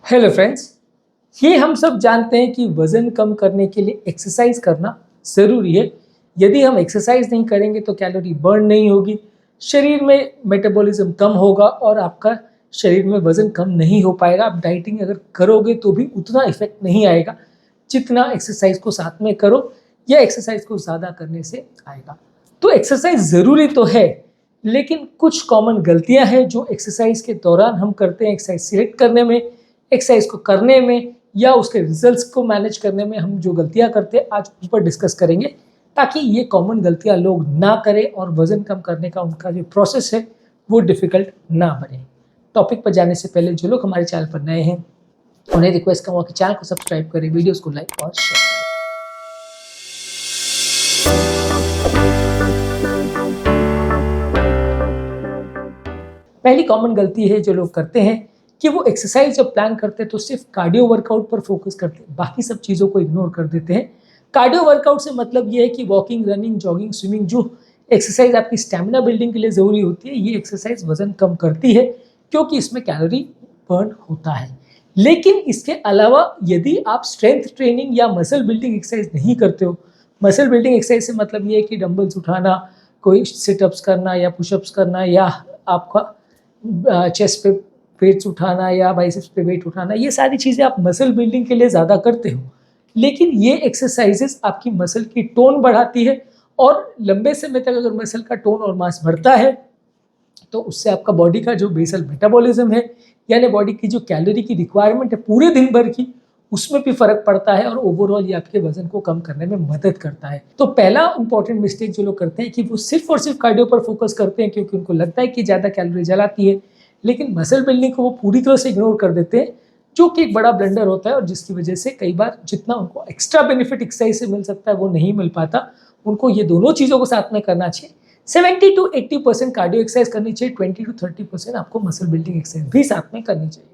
Hello friends. ये हम सब जानते हैं कि वज़न कम करने के लिए एक्सरसाइज करना ज़रूरी है। यदि हम एक्सरसाइज नहीं करेंगे तो कैलोरी बर्न नहीं होगी, शरीर में मेटाबॉलिज्म कम होगा और आपका शरीर में वज़न कम नहीं हो पाएगा। आप डाइटिंग अगर करोगे तो भी उतना इफ़ेक्ट नहीं आएगा जितना एक्सरसाइज को साथ में करो या एक्सरसाइज को ज़्यादा करने से आएगा। तो एक्सरसाइज ज़रूरी तो है, लेकिन कुछ कॉमन गलतियाँ हैं जो एक्सरसाइज के दौरान हम करते हैं। एक्सरसाइज सिलेक्ट करने में, एक्सरसाइज को करने में या उसके रिजल्ट्स को मैनेज करने में हम जो गलतियां करते हैं आज उन पर डिस्कस करेंगे, ताकि ये कॉमन गलतियां लोग ना करें और वजन कम करने का उनका जो प्रोसेस है वो डिफिकल्ट ना बने। टॉपिक पर जाने से पहले जो लोग हमारे चैनल पर नए हैं उन्हें रिक्वेस्ट करूँगा कि चैनल को सब्सक्राइब करें, वीडियोज़ को लाइक और शेयर करें। पहली कॉमन गलती है जो लोग करते हैं कि वो एक्सरसाइज जब प्लान करते हैं तो सिर्फ कार्डियो वर्कआउट पर फोकस करते हैं, बाकी सब चीज़ों को इग्नोर कर देते हैं। कार्डियो वर्कआउट से मतलब ये है कि वॉकिंग, रनिंग, जॉगिंग, स्विमिंग, जो एक्सरसाइज आपकी स्टैमिना बिल्डिंग के लिए ज़रूरी होती है, ये एक्सरसाइज वजन कम करती है क्योंकि इसमें कैलोरी बर्न होता है। लेकिन इसके अलावा यदि आप स्ट्रेंथ ट्रेनिंग या मसल बिल्डिंग एक्सरसाइज नहीं करते हो, मसल बिल्डिंग एक्सरसाइज से मतलब ये है कि डंबल्स उठाना, कोई सिटअप्स करना या पुशअप्स करना, या आपका चेस्ट पे वेट्स उठाना या बाइसेप्स पे वेट उठाना, ये सारी चीज़ें आप मसल बिल्डिंग के लिए ज़्यादा करते हो। लेकिन ये एक्सरसाइजेस आपकी मसल की टोन बढ़ाती है और लंबे समय तक अगर मसल का टोन और मास बढ़ता है तो उससे आपका बॉडी का जो बेसल मेटाबॉलिज्म है, यानी बॉडी की जो कैलोरी की रिक्वायरमेंट है पूरे दिन भर की, उसमें भी फर्क पड़ता है और ओवरऑल ये आपके वजन को कम करने में मदद करता है। तो पहला इंपॉर्टेंट मिस्टेक जो लोग करते हैं कि वो सिर्फ और सिर्फ कार्डियो पर फोकस करते हैं क्योंकि उनको लगता है कि ज़्यादा कैलोरी जलाती है, लेकिन मसल बिल्डिंग को वो पूरी तरह से इग्नोर कर देते हैं, जो कि एक बड़ा ब्लंडर होता है और जिसकी वजह से कई बार जितना उनको एक्स्ट्रा बेनिफिट एक्सरसाइज से मिल सकता है वो नहीं मिल पाता। उनको ये दोनों चीज़ों को साथ में करना चाहिए। 70 to 80% कार्डियो एक्सरसाइज करनी चाहिए, 20 to 30% आपको मसल बिल्डिंग एक्सरसाइज भी साथ में करनी चाहिए।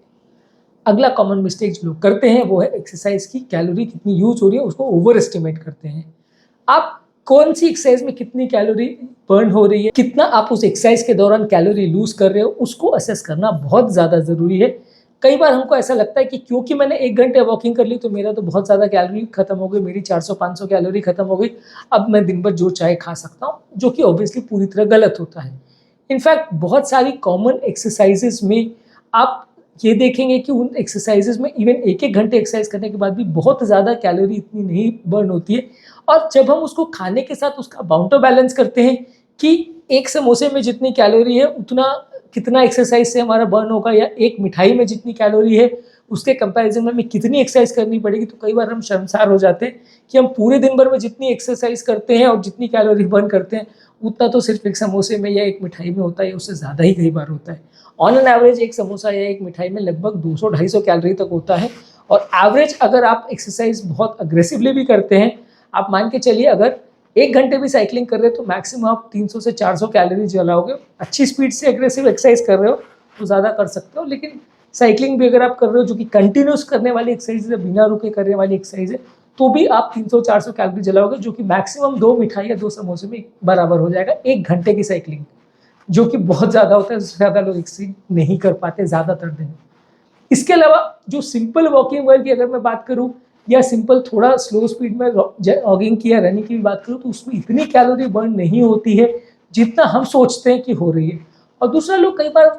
अगला कॉमन मिस्टेक जो लोग करते हैं वो है एक्सरसाइज की कैलोरी कितनी यूज हो रही है उसको ओवर एस्टिमेट करते हैं। आप कौन सी एक्सरसाइज में कितनी कैलोरी बर्न हो रही है, कितना आप उस एक्सरसाइज के दौरान कैलोरी लूज कर रहे हो, उसको असेस करना बहुत ज़्यादा ज़रूरी है। कई बार हमको ऐसा लगता है कि क्योंकि मैंने 1 घंटे वॉकिंग कर ली तो मेरा तो बहुत ज़्यादा कैलोरी खत्म हो गई, मेरी 400-500 कैलोरी खत्म हो गई, अब मैं दिन भर जो चाहे खा सकता हूँ, जो कि ऑब्वियसली पूरी तरह गलत होता है। इनफैक्ट बहुत सारी कॉमन एक्सरसाइजेज में आप ये देखेंगे कि उन एक्सरसाइजेज में इवन 1-1 घंटे एक्सरसाइज करने के बाद भी बहुत ज़्यादा कैलोरी इतनी नहीं बर्न होती है। और जब हम उसको खाने के साथ उसका बाउंटर बैलेंस करते हैं कि एक समोसे में जितनी कैलोरी है उतना कितना एक्सरसाइज से हमारा बर्न होगा, या एक मिठाई में जितनी कैलोरी है उसके कंपैरिजन में हमें कितनी एक्सरसाइज करनी पड़ेगी, तो कई बार हम शर्मसार हो जाते हैं कि हम पूरे दिन भर में जितनी एक्सरसाइज करते हैं और जितनी कैलोरी बर्न करते हैं उतना तो सिर्फ एक समोसे में या एक मिठाई में होता है, उससे ज़्यादा ही कई बार होता है। ऑन एन एवरेज एक समोसा या एक मिठाई में लगभग 200-250 कैलोरी तक होता है। और एवरेज अगर आप एक्सरसाइज बहुत अग्रेसिवली भी करते हैं, आप मान के चलिए अगर 1 घंटे भी साइकिलिंग कर रहे हो तो मैक्सिमम आप 300 से 400 कैलोरी जलाओगे। अच्छी स्पीड से एग्रेसिव एक्सरसाइज कर रहे हो तो ज़्यादा कर सकते हो, लेकिन साइकिलिंग भी अगर आप कर रहे हो जो कि कंटिन्यूस करने वाली एक्सरसाइज है, बिना रुके करने वाली एक्सरसाइज है, तो भी आप 300-400 कैलोरी जलाओगे, जो कि मैक्सिमम 2 मिठाई या 2 समोसे में बराबर हो जाएगा 1 घंटे की साइकिलिंग, जो कि बहुत ज़्यादा होता है। उससे ज़्यादा लोग एक्सरसाइज नहीं कर पाते ज़्यादातर दिन। इसके अलावा जो सिंपल वॉकिंग वर्क की अगर मैं बात करूं या सिंपल थोड़ा स्लो स्पीड में जॉगिंग की या रनिंग की भी बात करूं तो उसमें इतनी कैलोरी बर्न नहीं होती है जितना हम सोचते हैं कि हो रही है। और दूसरा, लोग कई बार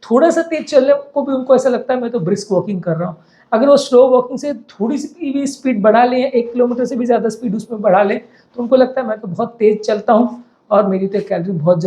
थोड़ा सा तेज चलने को भी उनको ऐसा लगता है मैं तो ब्रिस्क वॉकिंग कर रहा हूँ। अगर वो स्लो वॉकिंग से थोड़ी सी भी स्पीड बढ़ा लें, 1 किलोमीटर से भी ज़्यादा स्पीड उसमें बढ़ा लें, तो उनको लगता है मैं तो बहुत तेज चलता हूँ और मेरी तो कैलोरी बहुत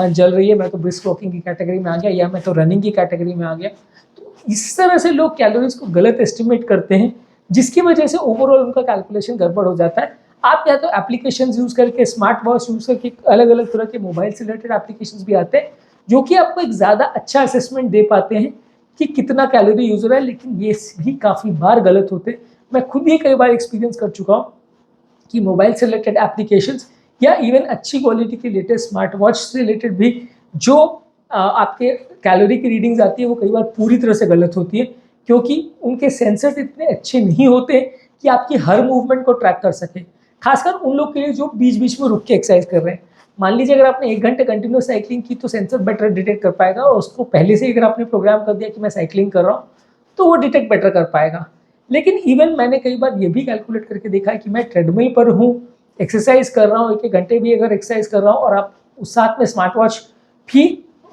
जल रही है, मैं तो ब्रिस्क वॉकिंग की कैटेगरी में आ गया या मैं तो रनिंग की कैटेगरी में आ गया। तो इस तरह से लोग कैलोरीज को गलत एस्टिमेट करते हैं, जिसकी वजह से ओवरऑल उनका कैलकुलेशन गड़बड़ हो जाता है। आप या तो एप्लीकेशंस यूज़ करके, स्मार्ट वॉच यूज़ करके, अलग अलग तरह के मोबाइल से रिलेटेड एप्लीकेशंस भी आते हैं जो कि आपको एक ज़्यादा अच्छा असेसमेंट दे पाते हैं कि कितना कैलोरी यूज़ हो रहा है, लेकिन ये भी काफ़ी बार गलत होते हैं। मैं खुद ही कई बार एक्सपीरियंस कर चुका हूँ कि मोबाइल से रिलेटेड एप्लीकेशंस या इवन अच्छी क्वालिटी के लेटेस्ट स्मार्ट वॉच से रिलेटेड भी जो आपके कैलोरी की रीडिंग्स आती है वो कई बार पूरी तरह से गलत होती है, क्योंकि उनके सेंसर्स इतने अच्छे नहीं होते कि आपकी हर मूवमेंट को ट्रैक कर सके। खासकर उन लोग के लिए जो बीच बीच में रुक के एक्सरसाइज कर रहे हैं। मान लीजिए अगर आपने 1 घंटे कंटिन्यूस साइकिलिंग की तो सेंसर बेटर डिटेक्ट कर पाएगा, और उसको पहले से अगर आपने प्रोग्राम कर दिया कि मैं साइकिलिंग कर रहा हूँ तो वो डिटेक्ट बेटर कर पाएगा। लेकिन इवन मैंने कई बार ये भी कैलकुलेट करके देखा है कि मैं ट्रेडमिल पर हूँ, एक्सरसाइज कर रहा हूँ, 1-1 घंटे भी अगर एक्सरसाइज कर रहा हूँ और आप उस साथ में स्मार्ट वॉच भी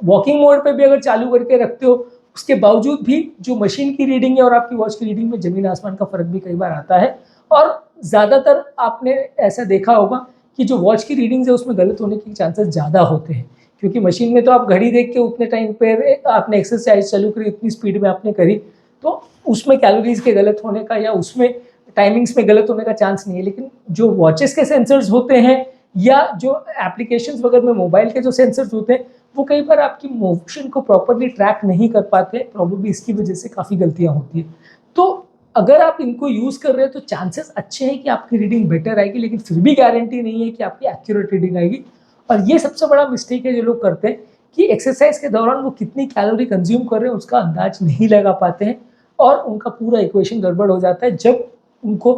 वॉकिंग मोड पे भी अगर चालू करके रखते हो, उसके बावजूद भी जो मशीन की रीडिंग है और आपकी वॉच की रीडिंग में ज़मीन आसमान का फ़र्क भी कई बार आता है। और ज़्यादातर आपने ऐसा देखा होगा कि जो वॉच की रीडिंग्स है उसमें गलत होने के चांसेस ज़्यादा होते हैं, क्योंकि मशीन में तो आप घड़ी देख के उतने टाइम पे आपने एक्सरसाइज चालू करी, उतनी स्पीड में आपने करी, तो उसमें कैलोरीज के गलत होने का या उसमें टाइमिंग्स में गलत होने का चांस नहीं है। लेकिन जो वॉचेस के सेंसर्स होते हैं या जो एप्लीकेशंस वगैरह में मोबाइल के जो सेंसर्स होते हैं, वो कई बार आपकी मोशन को प्रॉपरली ट्रैक नहीं कर पाते, प्रॉब्लम इसकी वजह से काफ़ी गलतियाँ होती हैं। तो अगर आप इनको यूज़ कर रहे हो तो चांसेस अच्छे हैं कि आपकी रीडिंग बेटर आएगी, लेकिन फिर भी गारंटी नहीं है कि आपकी एक्यूरेट रीडिंग आएगी। और ये सबसे बड़ा मिस्टेक है जो लोग करते हैं कि एक्सरसाइज के दौरान वो कितनी कैलोरी कंज्यूम कर रहे हैं उसका अंदाज नहीं लगा पाते हैं और उनका पूरा इक्वेशन गड़बड़ हो जाता है। जब उनको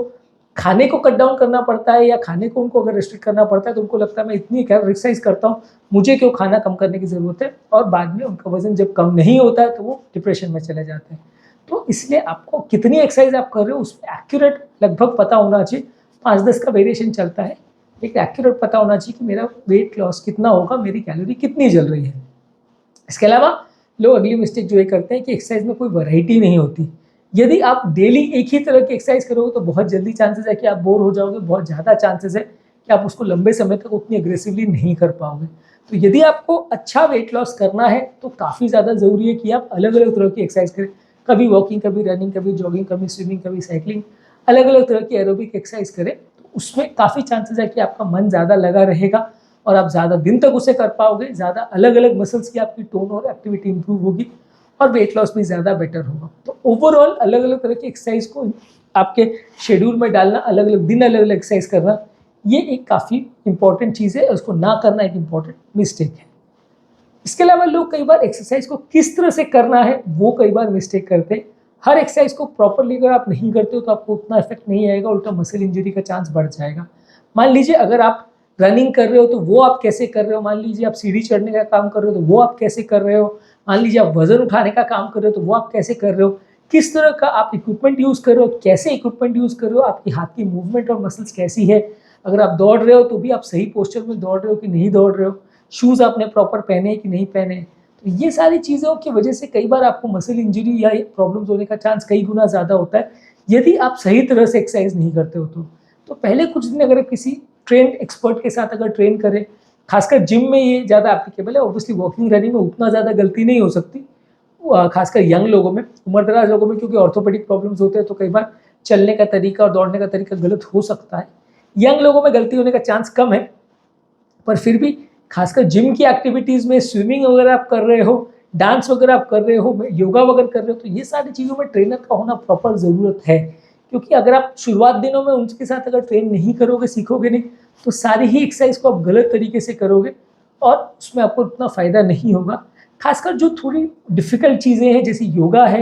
खाने को कट डाउन करना पड़ता है या खाने को उनको अगर रिस्ट्रिक्ट करना पड़ता है तो उनको लगता है मैं इतनी एक्सरसाइज करता हूँ, मुझे क्यों खाना कम करने की ज़रूरत है, और बाद में उनका वजन जब कम नहीं होता है तो वो डिप्रेशन में चले जाते हैं। तो इसलिए आपको कितनी एक्सरसाइज आप कर रहे हो उसमें एक्यूरेट लगभग पता होना चाहिए। 5-10 का वेरिएशन चलता है, लेकिन एक्यूरेट पता होना चाहिए कि मेरा वेट लॉस कितना होगा, मेरी कैलोरी कितनी जल रही है। इसके अलावा लोग अगली मिस्टेक जो ये करते हैं कि एक्सरसाइज में कोई वैरायटी नहीं होती। यदि आप डेली एक ही तरह की एक्सरसाइज करोगे तो बहुत जल्दी चांसेस है कि आप बोर हो जाओगे, बहुत ज़्यादा चांसेस है कि आप उसको लंबे समय तक उतनी एग्रेसिवली नहीं कर पाओगे। तो यदि आपको अच्छा वेट लॉस करना है तो काफ़ी ज़्यादा ज़रूरी है कि आप अलग अलग तरह की एक्सरसाइज करें, कभी वॉकिंग, कभी रनिंग, कभी जॉगिंग, कभी स्विमिंग, कभी साइकिलिंग, अलग अलग तरह की एरोबिक एक्सरसाइज करें। तो उसमें काफ़ी चांसेस है कि आपका मन ज़्यादा लगा रहेगा और आप ज़्यादा दिन तक उसे कर पाओगे, ज़्यादा अलग अलग मसल्स की आपकी टोन और एक्टिविटी इंप्रूव होगी और वेट लॉस भी ज़्यादा बेटर होगा। तो ओवरऑल अलग अलग तरह की एक्सरसाइज को आपके शेड्यूल में डालना, अलग अलग दिन अलग अलग एक्सरसाइज करना, ये एक काफ़ी इंपॉर्टेंट चीज़ है। उसको ना करना एक इंपॉर्टेंट मिस्टेक है। इसके अलावा लोग कई बार एक्सरसाइज को किस तरह से करना है वो कई बार मिस्टेक करते हैं। हर एक्सरसाइज को प्रॉपरली अगर आप नहीं करते हो तो आपको उतना इफेक्ट नहीं आएगा, उल्टा मसल इंजरी का चांस बढ़ जाएगा। मान लीजिए अगर आप रनिंग कर रहे हो तो वो आप कैसे कर रहे हो, मान लीजिए आप सीढ़ी चढ़ने का काम कर रहे हो तो वो आप कैसे कर रहे हो, मान लीजिए आप वजन उठाने का काम कर रहे हो तो वो आप कैसे कर रहे हो, किस तरह का आप इक्विपमेंट यूज़ कर रहे हो, कैसे इक्विपमेंट यूज़ कर रहे हो, आपकी हाथ की मूवमेंट और मसल्स कैसी है, अगर आप दौड़ रहे हो तो भी आप सही पोस्चर में दौड़ रहे हो कि नहीं दौड़ रहे हो, शूज़ आपने प्रॉपर पहने कि नहीं पहने। तो ये सारी चीज़ों की वजह से कई बार आपको मसल इंजरी या प्रॉब्लम्स होने का चांस कई गुना ज़्यादा होता है यदि आप सही तरह से एक्सरसाइज नहीं करते हो तो पहले कुछ दिन अगर किसी ट्रेंड एक्सपर्ट के साथ अगर ट्रेन करें, खासकर जिम में ये ज़्यादा एप्लीकेबल है। ऑब्वियसली वॉकिंग रनिंग में उतना ज़्यादा गलती नहीं हो सकती, खासकर यंग लोगों में, उम्रदराज लोगों में, क्योंकि ऑर्थोपेडिक प्रॉब्लम्स होते हैं तो कई बार चलने का तरीका और दौड़ने का तरीका गलत हो सकता है। यंग लोगों में गलती होने का चांस कम है, पर फिर भी खासकर जिम की एक्टिविटीज़ में, स्विमिंग वगैरह आप कर रहे हो, डांस वगैरह आप कर रहे हो, योगा वगैरह कर रहे हो, तो ये सारी चीज़ों में ट्रेनर का होना प्रॉपर ज़रूरत है। क्योंकि अगर आप शुरुआत दिनों में उनके साथ अगर ट्रेन नहीं करोगे, सीखोगे नहीं, तो सारी ही एक्सरसाइज को आप गलत तरीके से करोगे और उसमें आपको उतना फ़ायदा नहीं होगा। खासकर जो थोड़ी डिफ़िकल्ट चीज़ें हैं जैसे योगा है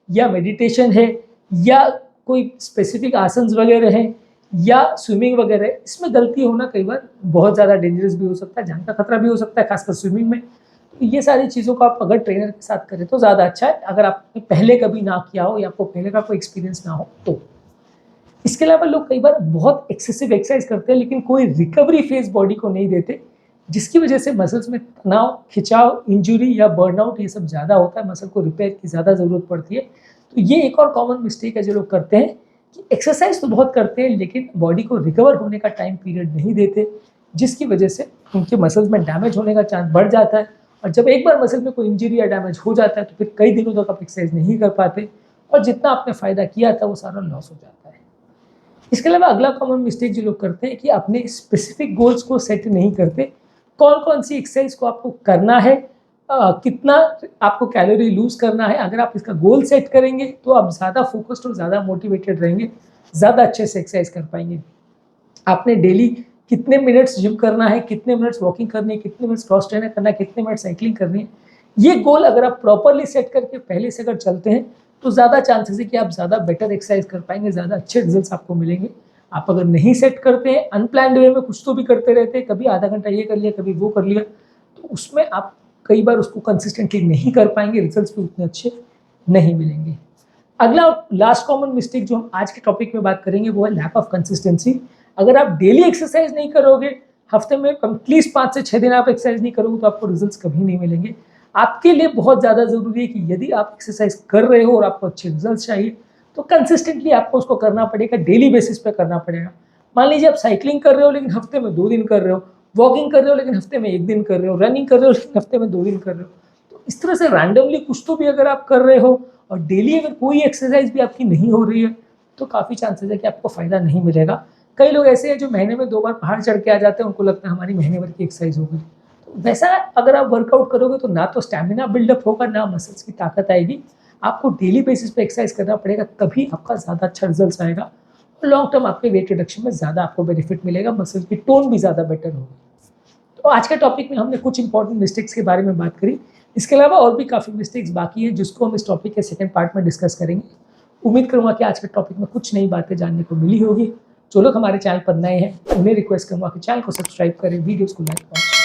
या मेडिटेशन है या कोई स्पेसिफिक आसन्स वगैरह हैं या स्विमिंग वगैरह, इसमें गलती होना कई बार बहुत ज़्यादा डेंजरस भी हो सकता है, जान का खतरा भी हो सकता है, खासकर स्विमिंग में। तो ये सारी चीज़ों को आप अगर ट्रेनर के साथ करें तो ज़्यादा अच्छा है, अगर आपने पहले कभी ना किया हो या आपको पहले का कोई एक्सपीरियंस ना हो तो। इसके अलावा लोग कई बार बहुत एक्सेसिव एक्सरसाइज करते हैं लेकिन कोई रिकवरी फेज बॉडी को नहीं देते, जिसकी वजह से मसल्स में तनाव, खिंचाव, इंजुरी या बर्नआउट ये सब ज़्यादा होता है, मसल को रिपेयर की ज़्यादा ज़रूरत पड़ती है। तो ये एक और कॉमन मिस्टेक है जो लोग करते हैं कि एक्सरसाइज तो बहुत करते हैं लेकिन बॉडी को रिकवर होने का टाइम पीरियड नहीं देते, जिसकी वजह से उनके मसल्स में डैमेज होने का चांस बढ़ जाता है। और जब एक बार मसल में कोई इंजरी या डैमेज हो जाता है तो फिर कई दिनों तक आप एक्सरसाइज नहीं कर पाते और जितना आपने फ़ायदा किया था वो सारा लॉस हो जाता है। इसके अलावा अगला कॉमन मिस्टेक जो लोग करते हैं कि अपने स्पेसिफिक गोल्स को सेट नहीं करते। कौन कौन सी एक्सरसाइज को आपको करना है, कितना आपको कैलोरी लूज़ करना है, अगर आप इसका गोल सेट करेंगे तो आप ज़्यादा फोकस्ड और ज़्यादा मोटिवेटेड रहेंगे, ज़्यादा अच्छे से एक्सरसाइज कर पाएंगे। आपने डेली कितने मिनट्स जिम करना है, कितने मिनट्स वॉकिंग करनी है, कितने मिनट्स क्रॉस ट्रेनिंग करना है, कितने मिनट्स साइकिलिंग करनी है, ये गोल अगर आप प्रॉपरली सेट करके पहले से अगर चलते हैं तो ज़्यादा चांसेस है कि आप ज़्यादा बेटर एक्सरसाइज कर पाएंगे, ज़्यादा अच्छे रिजल्ट्स आपको मिलेंगे। आप अगर नहीं सेट करते हैं, अनप्लान्ड वे में कुछ तो भी करते रहते हैं, कभी आधा घंटा ये कर लिया, कभी वो कर लिया, तो उसमें आप कई बार उसको कंसिस्टेंटली नहीं कर पाएंगे, रिजल्ट्स भी उतने अच्छे नहीं मिलेंगे। अगला लास्ट कॉमन मिस्टेक जो हम आज के टॉपिक में बात करेंगे वो है लैक ऑफ कंसिस्टेंसी। अगर आप डेली एक्सरसाइज नहीं करोगे, हफ्ते में एटलीस्ट 5 से 6 दिन आप एक्सरसाइज नहीं करोगे तो आपको रिजल्ट्स कभी नहीं मिलेंगे। आपके लिए बहुत ज़्यादा ज़रूरी है कि यदि आप एक्सरसाइज कर रहे हो और आपको अच्छे रिजल्ट चाहिए तो कंसिस्टेंटली आपको उसको करना पड़ेगा, डेली बेसिस पे करना पड़ेगा। मान लीजिए आप साइकिलिंग कर रहे हो लेकिन हफ्ते में 2 दिन कर रहे हो, वॉकिंग कर रहे हो लेकिन हफ्ते में 1 दिन कर रहे हो, रनिंग कर रहे हो लेकिन हफ्ते में 2 दिन कर रहे हो, तो इस तरह से रैंडमली कुछ तो भी अगर आप कर रहे हो और डेली अगर कोई एक्सरसाइज भी आपकी नहीं हो रही है तो काफ़ी चांसेस है कि आपको फ़ायदा नहीं मिलेगा। कई लोग ऐसे हैं जो महीने में 2 बार पहाड़ चढ़ के आ जाते हैं, उनको लगता है हमारी महीने भर की एक्सरसाइज हो गई। तो वैसा अगर आप वर्कआउट करोगे तो ना तो स्टैमिना बिल्डअप होगा, ना मसल्स की ताकत आएगी। आपको डेली बेसिस पे एक्सरसाइज करना पड़ेगा, तभी आपका ज़्यादा अच्छा रिजल्ट आएगा और लॉन्ग टर्म आपके वेट रिडक्शन में ज़्यादा आपको बेनिफिट मिलेगा, मसल की टोन भी ज़्यादा बेटर होगी। तो आज के टॉपिक में हमने कुछ इंपॉर्टेंट मिस्टेक्स के बारे में बात करी। इसके अलावा और भी काफ़ी मिस्टेक्स बाकी हैं जिसको हम इस टॉपिक के सेकंड पार्ट में डिस्कस करेंगे। उम्मीद करूँगा कि आज के टॉपिक में कुछ नई बातें जानने को मिली होगी। जो लोग हमारे चैनल पर नए हैं उन्हें रिक्वेस्ट करूँगा कि चैनल को सब्सक्राइब करें, वीडियोज़ को लाइक करें।